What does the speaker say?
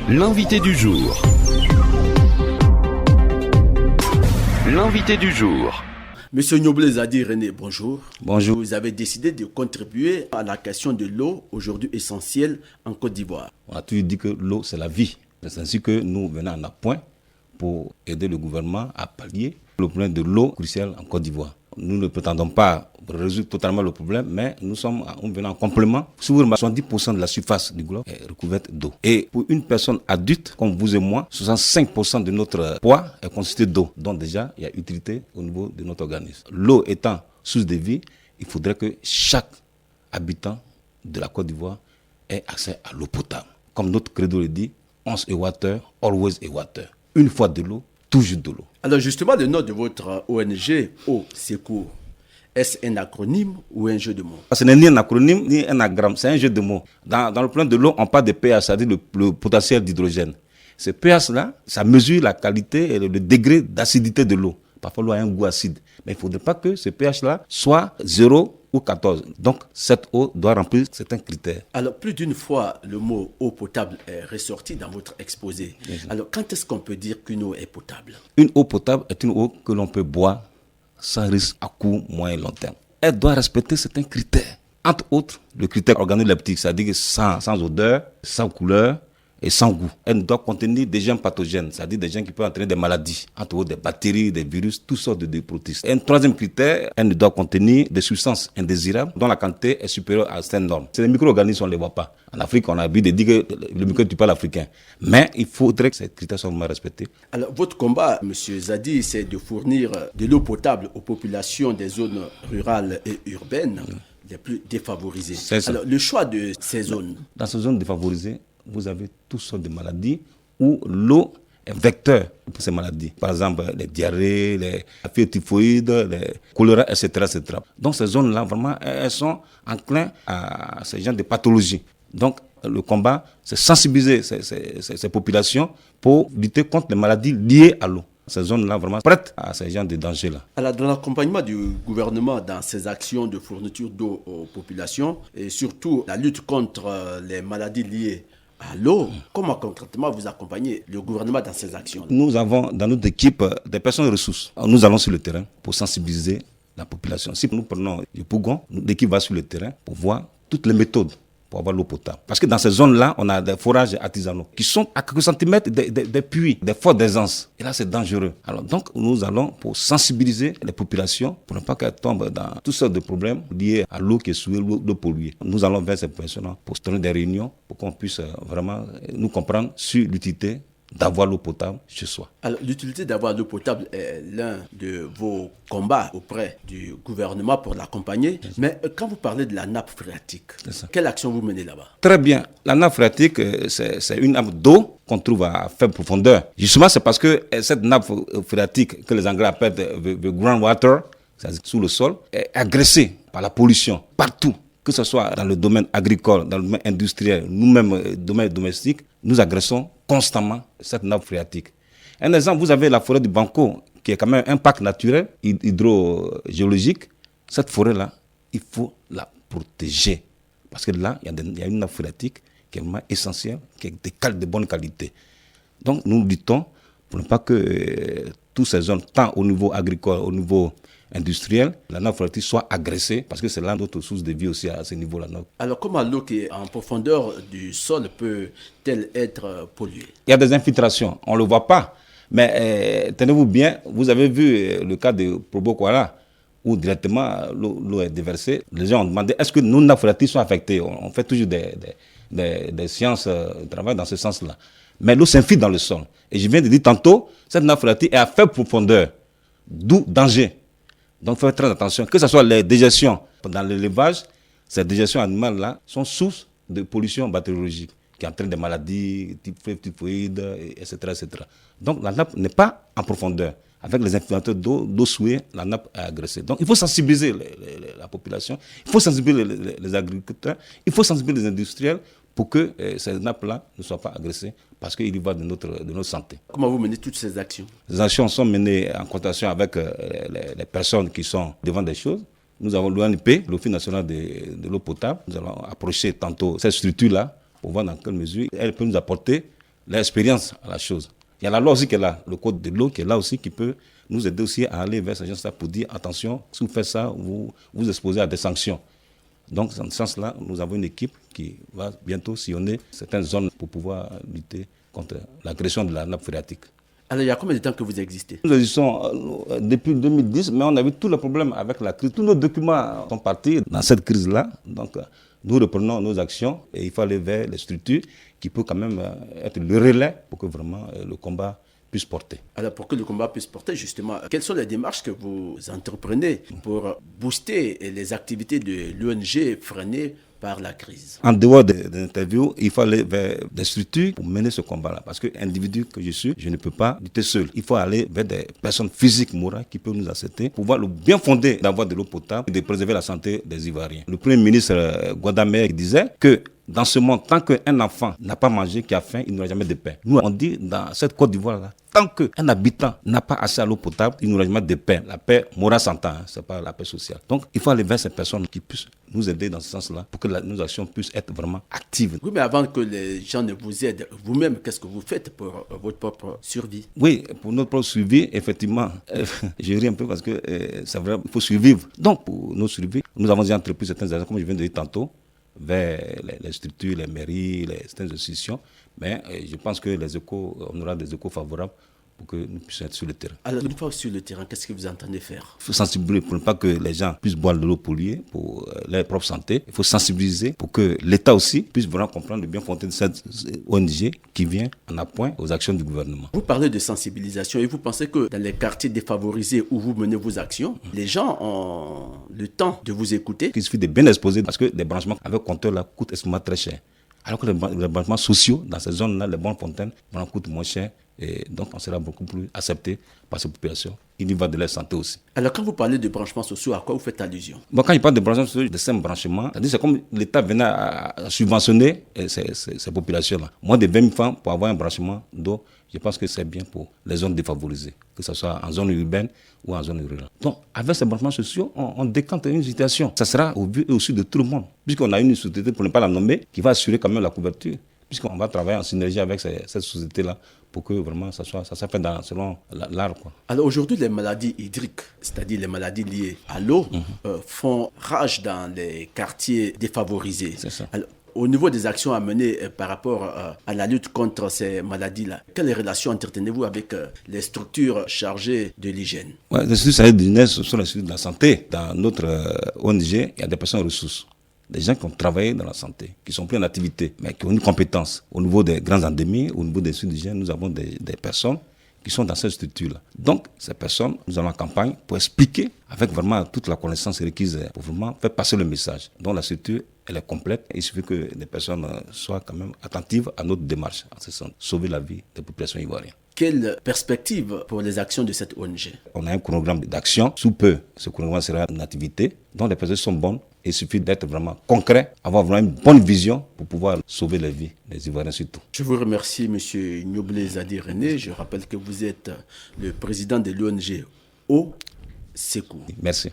L'invité du jour. L'invité du jour. Monsieur Nyoble Zadi René, bonjour. Bonjour. Vous avez décidé de contribuer à la question de l'eau, aujourd'hui essentielle en Côte d'Ivoire. On a toujours dit que l'eau, c'est la vie. C'est ainsi que nous venons en appoint pour aider le gouvernement à pallier le problème de l'eau cruciale en Côte d'Ivoire. Nous ne prétendons pas résoudre totalement le problème, mais nous venons en complément. Sur 70% de la surface du globe est recouverte d'eau. Et pour une personne adulte, comme vous et moi, 65% de notre poids est constitué d'eau. Donc déjà, il y a utilité au niveau de notre organisme. L'eau étant source de vie, il faudrait que chaque habitant de la Côte d'Ivoire ait accès à l'eau potable. Comme notre credo le dit, once a water, always a water. Une fois de l'eau, toujours de l'eau. Alors justement, le nom de votre ONG, Eau Secours, est-ce un acronyme ou un jeu de mots? Ce n'est ni un acronyme ni un anagramme, c'est un jeu de mots. Dans le plan de l'eau, on parle de pH, c'est-à-dire le potentiel d'hydrogène. Ce pH-là, ça mesure la qualité et le degré d'acidité de l'eau. Parfois, l'eau a un goût acide. Mais il ne faudrait pas que ce pH-là soit 0 ou 14. Donc, cette eau doit remplir certains critères. Alors, plus d'une fois, le mot eau potable est ressorti dans votre exposé. Alors, quand est-ce qu'on peut dire qu'une eau est potable? Une eau potable est une eau que l'on peut boire sans risque à court, moyen et long terme. Elle doit respecter certains critères. Entre autres, le critère organoleptique, c'est-à-dire sans odeur, sans couleur et sans goût. Elle doit contenir des germes pathogènes, c'est-à-dire des germes qui peuvent entraîner des maladies, entre autres des bactéries, des virus, toutes sortes de protistes. Et un troisième critère, elle ne doit contenir des substances indésirables dont la quantité est supérieure à certaines normes. C'est les micro-organismes, on ne les voit pas. En Afrique, on a envie de dire que le micro ne tue pas l'Africain. Mais il faudrait que ces critères soient vraiment respectés. Alors, votre combat, M. Zadi, c'est de fournir de l'eau potable aux populations des zones rurales et urbaines les plus défavorisées. Alors, le choix de ces zones? Dans ces zones défavorisées, vous avez toutes sortes de maladies où l'eau est vecteur pour ces maladies. Par exemple, les diarrhées, les fièvres typhoïdes, les choléra, etc., etc. Donc, ces zones-là, vraiment, elles sont enclines à ces genres de pathologies. Donc, le combat, c'est sensibiliser ces populations pour lutter contre les maladies liées à l'eau. Ces zones-là, vraiment prêtes à ces genres de dangers-là. Alors, dans l'accompagnement du gouvernement dans ses actions de fourniture d'eau aux populations, et surtout la lutte contre les maladies liées à l'eau, comment concrètement vous accompagnez le gouvernement dans ces actions? Nous avons dans notre équipe des personnes ressources. Nous allons sur le terrain pour sensibiliser la population. Si nous prenons le Pougon, l'équipe va sur le terrain pour voir toutes les méthodes pour avoir l'eau potable. Parce que dans ces zones-là, on a des forages artisanaux qui sont à quelques centimètres des puits, des forts d'aisance. Et là, c'est dangereux. Alors donc, nous allons pour sensibiliser les populations pour ne pas qu'elles tombent dans toutes sortes de problèmes liés à l'eau qui est souillée, l'eau polluée. Nous allons vers ces personnes pour se donner des réunions pour qu'on puisse vraiment nous comprendre sur l'utilité d'avoir l'eau potable chez soi. Alors, l'utilité d'avoir l'eau potable est l'un de vos combats auprès du gouvernement pour l'accompagner. Mais quand vous parlez de la nappe phréatique, quelle action vous menez là-bas? Très bien. La nappe phréatique, c'est une nappe d'eau qu'on trouve à faible profondeur. Justement, c'est parce que cette nappe phréatique, que les Anglais appellent the groundwater, c'est-à-dire sous le sol, est agressée par la pollution partout. Que ce soit dans le domaine agricole, dans le domaine industriel, nous-mêmes, domaine domestique, nous agressons constamment cette nappe phréatique. Un exemple, vous avez la forêt du Banco, qui est quand même un parc naturel, hydrogéologique. Cette forêt-là, il faut la protéger. Parce que là, il y a une nappe phréatique qui est vraiment essentielle, qui est de bonne qualité. Donc, nous luttons pour ne pas que toutes ces zones, tant au niveau agricole, au niveau industriel, la nappe phréatique soit agressée, parce que c'est là notre source de vie aussi à ce niveau-là. Alors, comment l'eau qui est en profondeur du sol peut-elle être polluée? Il y a des infiltrations, on ne le voit pas. Mais tenez-vous bien, vous avez vu le cas de Probo Kuala, où directement l'eau est déversée. Les gens ont demandé, est-ce que nos nappes phréatiques sont affectées? On fait toujours des sciences de travail dans ce sens-là. Mais l'eau s'infiltre dans le sol. Et je viens de dire tantôt, cette nappe phréatique est à faible profondeur, d'où danger. Donc, il faut faire très attention. Que ce soit les déjections dans l'élevage, ces déjections animales-là sont source de pollution bactériologique qui entraîne des maladies typhoïdes, etc., etc. Donc, la nappe n'est pas en profondeur. Avec les infiltrateurs d'eau souillée, la nappe est agressée. Donc, il faut sensibiliser la population, il faut sensibiliser les agriculteurs, il faut sensibiliser les industriels pour que ces nappes-là ne soient pas agressées, parce qu'il y va de notre santé. Comment vous menez toutes ces actions? Les actions sont menées en concertation avec les personnes qui sont devant des choses. Nous avons l'ONP, l'Office national de l'eau potable. Nous allons approcher tantôt cette structure-là pour voir dans quelle mesure elle peut nous apporter l'expérience à la chose. Il y a la loi aussi qui est là, le code de l'eau qui est là aussi, qui peut nous aider aussi à aller vers ces gens-là pour dire attention, si vous faites ça, vous vous exposez à des sanctions. Donc, dans ce sens-là, nous avons une équipe qui va bientôt sillonner certaines zones pour pouvoir lutter contre l'agression de la nappe phréatique. Alors, il y a combien de temps que vous existez? Nous existons depuis 2010, mais on a eu tous les problèmes avec la crise. Tous nos documents sont partis dans cette crise-là. Donc, nous reprenons nos actions et il faut aller vers les structures qui peuvent quand même être le relais pour que vraiment le combat puisse porter. Alors, pour que le combat puisse porter, justement, quelles sont les démarches que vous entreprenez pour booster les activités de l'ONG freinées par la crise? En dehors des interviews, il faut aller vers des structures pour mener ce combat-là. Parce que individu que je suis, je ne peux pas lutter seul. Il faut aller vers des personnes physiques, morales, qui peuvent nous accepter, pour voir le bien fondé d'avoir de l'eau potable et de préserver la santé des Ivoiriens. Le Premier ministre Guadamé disait que dans ce monde, tant qu'un enfant n'a pas mangé, qui a faim, il n'aura jamais de pain. Nous, on dit dans cette Côte d'Ivoire-là, tant qu'un habitant n'a pas accès à l'eau potable, il n'aura jamais de paix. La paix morale s'entend, ce n'est pas la paix sociale. Donc, il faut aller vers ces personnes qui puissent nous aider dans ce sens-là pour que nos actions puissent être vraiment actives. Oui, mais avant que les gens ne vous aident, vous-même, qu'est-ce que vous faites pour votre propre survie? Oui, pour notre propre survie, effectivement, je ris un peu parce que c'est vrai, il faut survivre. Donc, pour nos survies, nous avons déjà entrepris certaines actions, comme je viens de dire tantôt, vers les structures, les mairies, certaines institutions. Mais je pense que on aura des échos favorables pour que nous puissions être sur le terrain. Alors, une fois sur le terrain, qu'est-ce que vous entendez faire? Il faut sensibiliser pour ne pas que les gens puissent boire de l'eau polluée pour leur propre santé. Il faut sensibiliser pour que l'État aussi puisse vraiment comprendre le bien fondé de cette ONG qui vient en appoint aux actions du gouvernement. Vous parlez de sensibilisation et vous pensez que dans les quartiers défavorisés où vous menez vos actions, les gens ont le temps de vous écouter? Il suffit de bien exposer parce que les branchements avec compteur là coûtent extrêmement très cher. Alors que les branchements sociaux dans ces zones-là, les bonnes fontaines, coûtent moins cher. Et donc, on sera beaucoup plus accepté par ces populations. Il y va de leur santé aussi. Alors, quand vous parlez de branchements sociaux, à quoi vous faites allusion? Bon, quand il parle de branchements sociaux, de 5 branchements, c'est comme l'État venait à subventionner ces populations-là. Moins de 20 000 francs pour avoir un branchement d'eau, je pense que c'est bien pour les zones défavorisées, que ce soit en zone urbaine ou en zone rurale. Donc, avec ces branchements sociaux, on décante une situation. Ça sera au vu et au su de tout le monde, puisqu'on a une société, pour ne pas la nommer, qui va assurer quand même la couverture, puisqu'on va travailler en synergie avec cette société-là pour que vraiment ça soit fait selon l'art. Alors aujourd'hui, les maladies hydriques, c'est-à-dire les maladies liées à l'eau, font rage dans les quartiers défavorisés. C'est ça. Alors, au niveau des actions à mener par rapport à la lutte contre ces maladies-là, quelles relations entretenez-vous avec les structures chargées de l'hygiène? Les structures chargées de l'hygiène sont les structures de la santé. Dans notre ONG, il y a des personnes ressources. Des gens qui ont travaillé dans la santé, qui sont pris en activité, mais qui ont une compétence. Au niveau des grandes endémies, au niveau des structures d'hygiène, nous avons des personnes qui sont dans cette structure-là. Donc, ces personnes, nous allons en campagne pour expliquer, avec vraiment toute la connaissance requise, pour vraiment faire passer le message. Donc, la structure, elle est complète. Il suffit que les personnes soient quand même attentives à notre démarche, en ce sens, sauver la vie des populations ivoiriennes. Quelle perspective pour les actions de cette ONG? On a un chronogramme d'action. Sous peu, ce chronogramme sera une activité dont les personnes sont bonnes. Il suffit d'être vraiment concret, avoir vraiment une bonne vision pour pouvoir sauver la vie des Ivoiriens surtout. Je vous remercie, M. Ignoble Zadi René. Je rappelle que vous êtes le président de l'ONG Eau Secours. Merci.